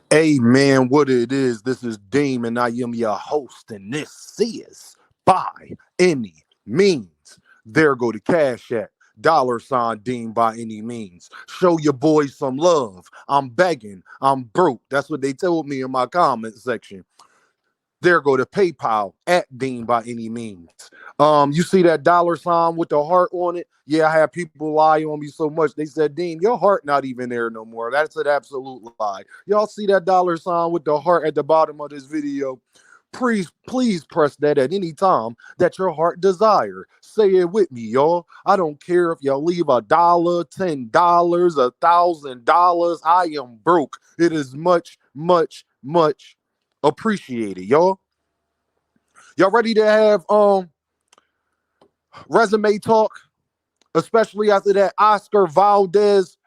Hey man, what it is? This is Deem, and I am your host, and this is by any means. There go the cash at $ Deem by any means. Show your boys some love. I'm begging. I'm broke. That's what they told me in my comment section. There go to PayPal at Dean by any means. You see that $ with the heart on it? Yeah, I had people lie on me so much. They said, Dean, your heart not even there no more. That's an absolute lie. Y'all see that $ with the heart at the bottom of this video? Please press that at any time that your heart desire. Say it with me, y'all. I don't care if y'all leave $1, $10, $1,000. I am broke. It is much appreciated, y'all. Y'all ready to have resume talk, especially after that Oscar Valdez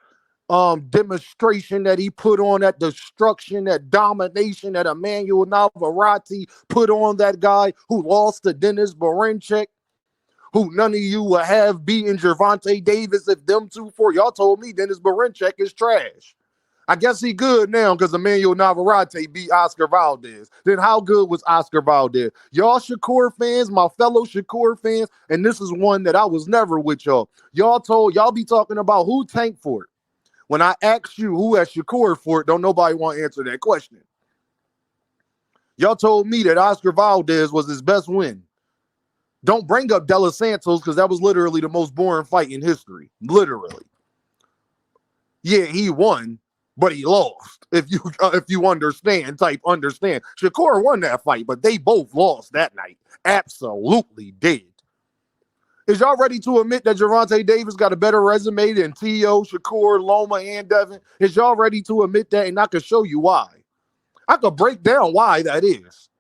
demonstration that he put on, that destruction, that domination that Emmanuel Navarrete put on that guy who lost to Dennis Berinchek, who none of you will have beaten Gervonta Davis if them two for y'all told me Dennis Berinchek is trash. I guess he good now because Emmanuel Navarrete beat Oscar Valdez. Then how good was Oscar Valdez? Y'all Shakur fans, my fellow Shakur fans, and this is one that I was never with y'all. Y'all be talking about who tanked for it. When I asked you who has Shakur for it, don't nobody want to answer that question. Y'all told me that Oscar Valdez was his best win. Don't bring up De Los Santos because that was literally the most boring fight in history. Literally. Yeah, he won, but he lost. If you understand, type understand. Shakur won that fight, but they both lost that night. Absolutely did. Is y'all ready to admit that Gervonta Davis got a better resume than Teo, Shakur, Loma, and Devin? Is y'all ready to admit that? And I can show you why. I could break down why that is.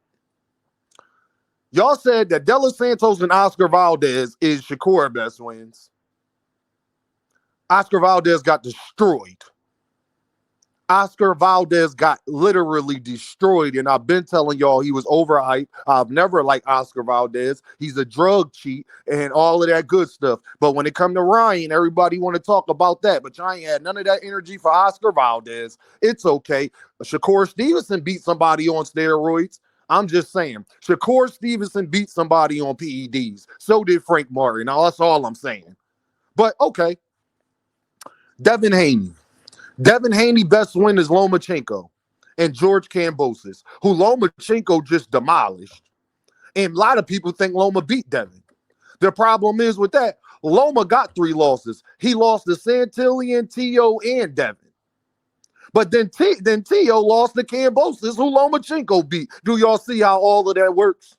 Y'all said that De Los Santos and Oscar Valdez is Shakur best wins. Oscar Valdez got destroyed. Oscar Valdez got literally destroyed, and I've been telling y'all he was overhyped. I've never liked Oscar Valdez. He's a drug cheat and all of that good stuff. But when it come to Ryan, everybody want to talk about that. But y'all ain't had none of that energy for Oscar Valdez. It's okay. Shakur Stevenson beat somebody on steroids. I'm just saying. Shakur Stevenson beat somebody on PEDs. So did Frank Martin. Now, that's all I'm saying. But okay. Devin Haney. Devin Haney best win is Lomachenko and George Kambosos, who Lomachenko just demolished. And a lot of people think Loma beat Devin. The problem is with that, Loma got 3 losses. He lost to Santillan, Teo, and Devin. But then Teo lost to Kambosos, who Lomachenko beat. Do y'all see how all of that works?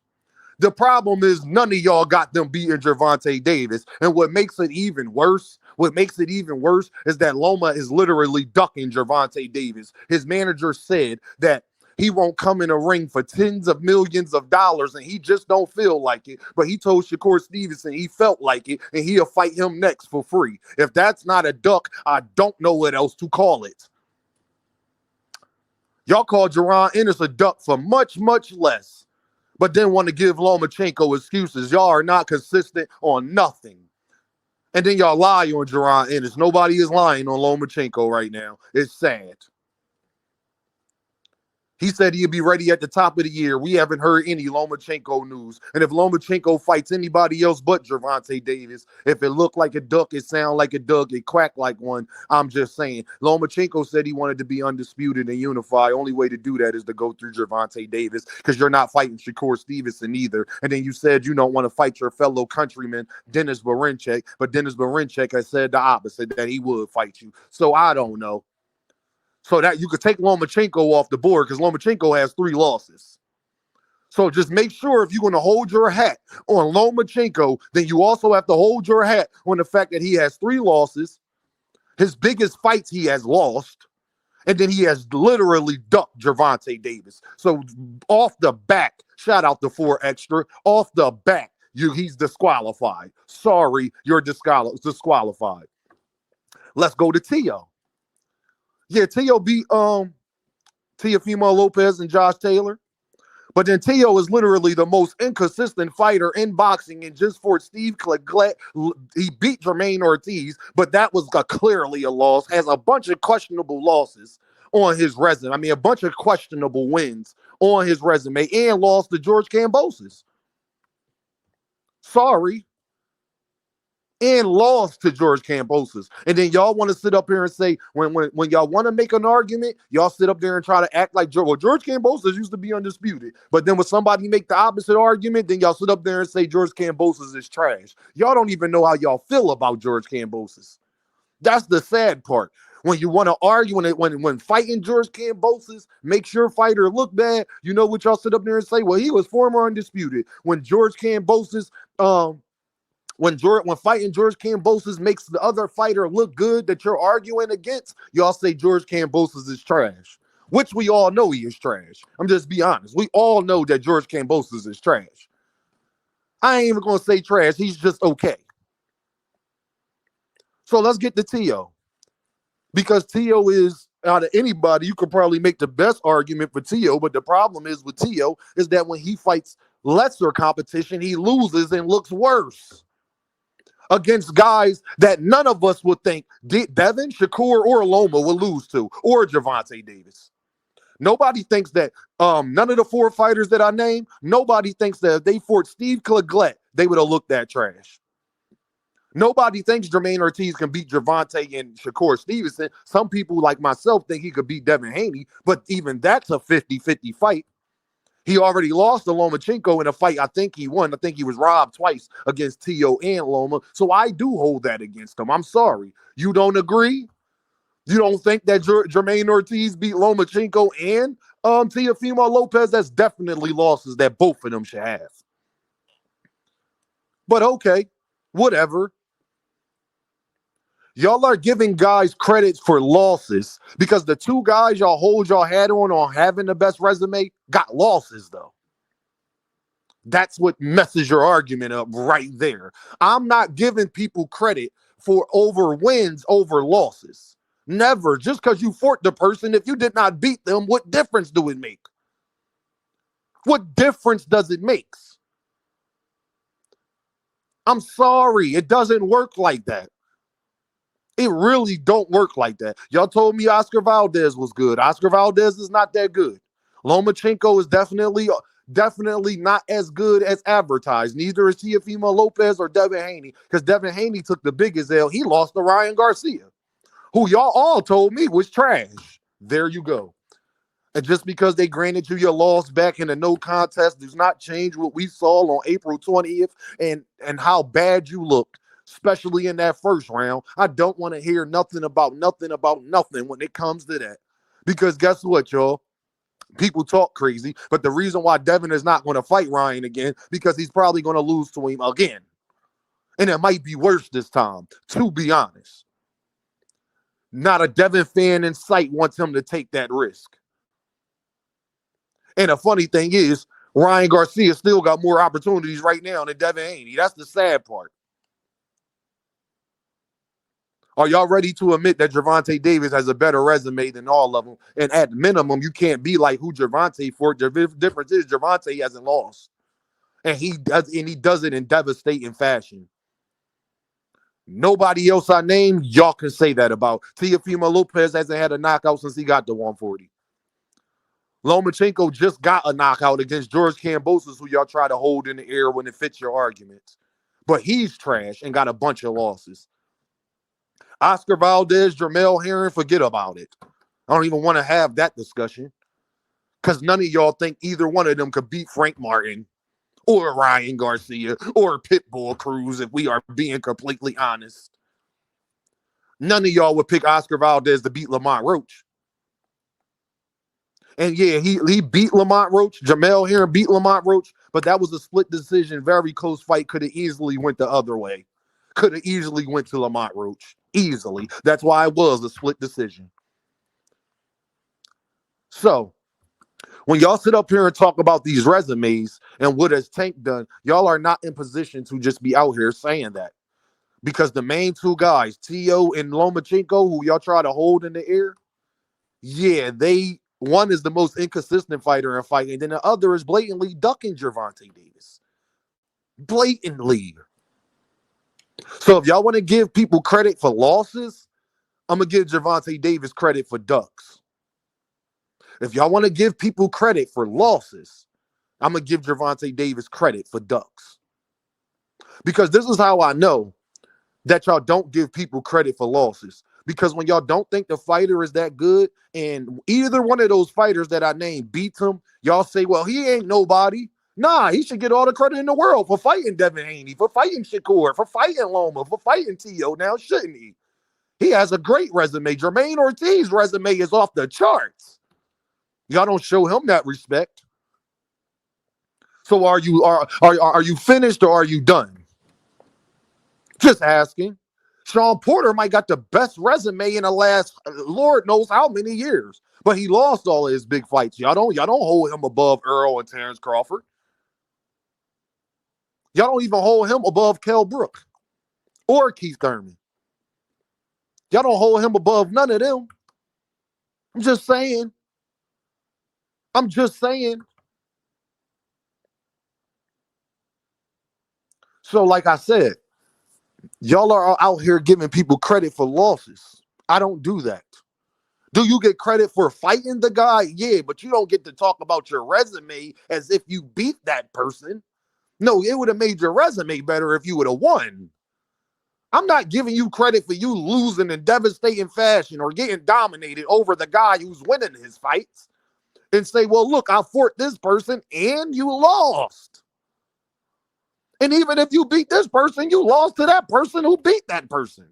The problem is none of y'all got them beating Gervonta Davis. And what makes it even worse is that Loma is literally ducking Gervonta Davis. His manager said that he won't come in a ring for tens of millions of dollars, and he just don't feel like it. But he told Shakur Stevenson he felt like it, and he'll fight him next for free. If that's not a duck, I don't know what else to call it. Y'all call Jaron Ennis a duck for much less, but then want to give Lomachenko excuses. Y'all are not consistent on nothing. And then y'all lie on Jaron Ennis. Nobody is lying on Lomachenko right now. It's sad. He said he'd be ready at the top of the year. We haven't heard any Lomachenko news. And if Lomachenko fights anybody else but Gervonta Davis, if it looked like a duck, it sound like a duck, it quacked like one, I'm just saying. Lomachenko said he wanted to be undisputed and unified. Only way to do that is to go through Gervonta Davis because you're not fighting Shakur Stevenson either. And then you said you don't want to fight your fellow countryman, Dennis Berinchek, but Dennis Berinchek has said the opposite, that he would fight you. So I don't know. So that you could take Lomachenko off the board because Lomachenko has 3 losses. So just make sure if you're going to hold your hat on Lomachenko, then you also have to hold your hat on the fact that he has 3 losses. His biggest fights he has lost. And then he has literally ducked Gervonta Davis. So off the back, shout out to 4 Extra, off the back, he's disqualified. Sorry, you're disqualified. Let's go to Teo. Yeah, Teo beat Teofimolopez and Josh Taylor. But then Teo is literally the most inconsistent fighter in boxing. And just for Steve Cleglet, he beat Jermaine Ortiz, but that was clearly a loss. Has a bunch of questionable losses. on his resume. I mean, a bunch of questionable wins on his resume and lost to George Kambosos. Sorry. And lost to George Kambosos. And then y'all want to sit up here and say, when y'all want to make an argument, y'all sit up there and try to act like George Kambosos used to be undisputed. But then when somebody make the opposite argument, then y'all sit up there and say George Kambosos is trash. Y'all don't even know how y'all feel about George Kambosos. That's the sad part. When you want to argue, when fighting George Kambosos makes your fighter look bad, you know what y'all sit up there and say? Well, he was former undisputed. When George Kambosos, when fighting George Kambosos makes the other fighter look good that you're arguing against, y'all say George Kambosos is trash, which we all know he is trash. I'm just be honest. We all know that George Kambosos is trash. I ain't even going to say trash. He's just okay. So let's get to Teo. Because Teo is, out of anybody, you could probably make the best argument for Teo, but the problem is with Teo is that when he fights lesser competition, he loses and looks worse against guys that none of us would think Devin, Shakur, or Loma will lose to, or Gervonta Davis. Nobody thinks that, none of the four fighters that I named, nobody thinks that if they fought Steve Claglette, they would have looked that trash. Nobody thinks Jermaine Ortiz can beat Gervonta and Shakur Stevenson. Some people like myself think he could beat Devin Haney, but even that's a 50-50 fight. He already lost to Lomachenko in a fight I think he won. I think he was robbed twice against Teo and Loma. So I do hold that against him. I'm sorry. You don't agree? You don't think that Jermaine Ortiz beat Lomachenko and Teofimolopez? That's definitely losses that both of them should have. But okay, whatever. Y'all are giving guys credits for losses because the two guys y'all hold y'all hat on having the best resume got losses, though. That's what messes your argument up right there. I'm not giving people credit for over wins over losses. Never. Just because you fought the person, if you did not beat them, what difference do it make? What difference does it make? I'm sorry. It doesn't work like that. It really don't work like that. Y'all told me Oscar Valdez was good. Oscar Valdez is not that good. Lomachenko is definitely not as good as advertised. Neither is Teofimolopez or Devin Haney, because Devin Haney took the biggest L. He lost to Ryan Garcia, who y'all all told me was trash. There you go. And just because they granted you your loss back in the no contest does not change what we saw on April 20th and how bad you looked, especially in that first round. I don't want to hear nothing about nothing when it comes to that. Because guess what, y'all? People talk crazy, but the reason why Devin is not going to fight Ryan again, because he's probably going to lose to him again. And it might be worse this time, to be honest. Not a Devin fan in sight wants him to take that risk. And the funny thing is, Ryan Garcia still got more opportunities right now than Devin Haney. That's the sad part. Are y'all ready to admit that Gervonta Davis has a better resume than all of them? And at minimum, you can't be like who Gervonta for. The difference is Gervonta hasn't lost. And he does it in devastating fashion. Nobody else I named, y'all can say that about. Teofimolopez hasn't had a knockout since he got to 140. Lomachenko just got a knockout against George Kambosos, who y'all try to hold in the air when it fits your arguments. But he's trash and got a bunch of losses. Oscar Valdez, Jermell Herring, forget about it. I don't even want to have that discussion because none of y'all think either one of them could beat Frank Martin or Ryan Garcia or Pitbull Cruz, if we are being completely honest. None of y'all would pick Oscar Valdez to beat Lamont Roach. And yeah, he beat Lamont Roach. Jermell Herring beat Lamont Roach, but that was a split decision, very close fight. Could have easily went the other way. Could have easily went to Lamont Roach. Easily. That's why it was a split decision. So, when y'all sit up here and talk about these resumes and what has Tank done, y'all are not in position to just be out here saying that. Because the main two guys, Teo and Lomachenko, who y'all try to hold in the air, yeah, one is the most inconsistent fighter in fighting, and then the other is blatantly ducking Gervonta Davis. Blatantly. So if y'all want to give people credit for losses, I'm going to give Gervonta Davis credit for ducks. If y'all want to give people credit for losses, I'm going to give Gervonta Davis credit for ducks. Because this is how I know that y'all don't give people credit for losses. Because when y'all don't think the fighter is that good, and either one of those fighters that I named beats him, y'all say, well, he ain't nobody. Nah, he should get all the credit in the world for fighting Devin Haney, for fighting Shakur, for fighting Loma, for fighting Teo. Now, shouldn't he? He has a great resume. Jermaine Ortiz's resume is off the charts. Y'all don't show him that respect. So are you finished or are you done? Just asking. Sean Porter might got the best resume in the last Lord knows how many years, but he lost all of his big fights. Y'all don't hold him above Earl and Terrence Crawford. Y'all don't even hold him above Kell Brook or Keith Thurman. Y'all don't hold him above none of them. I'm just saying. So, like I said, y'all are out here giving people credit for losses. I don't do that. Do you get credit for fighting the guy? Yeah, but you don't get to talk about your resume as if you beat that person. No, it would have made your resume better if you would have won. I'm not giving you credit for you losing in devastating fashion or getting dominated over the guy who's winning his fights and say, well, look, I fought this person and you lost. And even if you beat this person, you lost to that person who beat that person.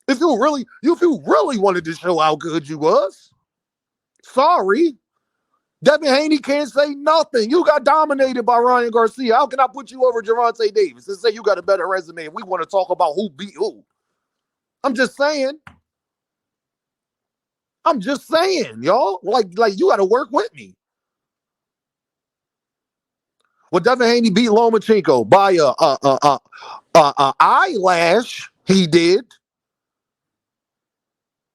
If you really wanted to show how good you was, sorry. Devin Haney can't say nothing. You got dominated by Ryan Garcia. How can I put you over Gervonta Davis and say you got a better resume and we want to talk about who beat who? I'm just saying, y'all. Like you got to work with me. Well, Devin Haney beat Lomachenko by a eyelash. He did.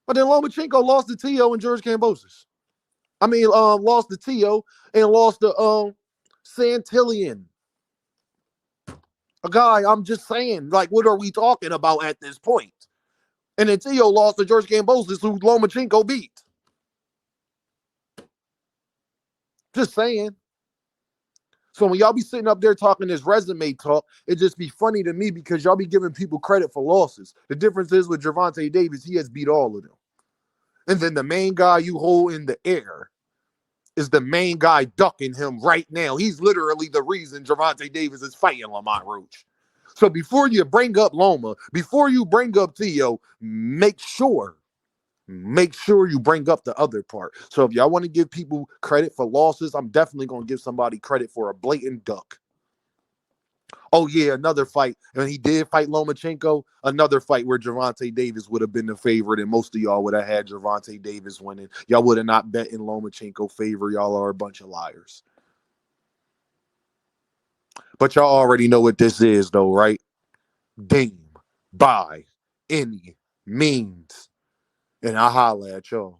But then Lomachenko lost to Teo and George Kambosos. I mean, lost to Teo and lost to Santillion. A guy, I'm just saying, like, what are we talking about at this point? And then Teo lost to George Kambosos, who Lomachenko beat. Just saying. So when y'all be sitting up there talking this resume talk, it just be funny to me because y'all be giving people credit for losses. The difference is with Gervonta Davis, he has beat all of them. And then the main guy you hold in the air is the main guy ducking him right now. He's literally the reason Gervonta Davis is fighting Lamont Roach. So before you bring up Loma, before you bring up Teo, make sure you bring up the other part. So if y'all want to give people credit for losses, I'm definitely going to give somebody credit for a blatant duck. Oh, yeah, another fight. And he did fight Lomachenko. Another fight where Gervonta Davis would have been the favorite, and most of y'all would have had Gervonta Davis winning. Y'all would have not bet in Lomachenko favor. Y'all are a bunch of liars. But y'all already know what this is, though, right? Deem by any means. And I holla at y'all.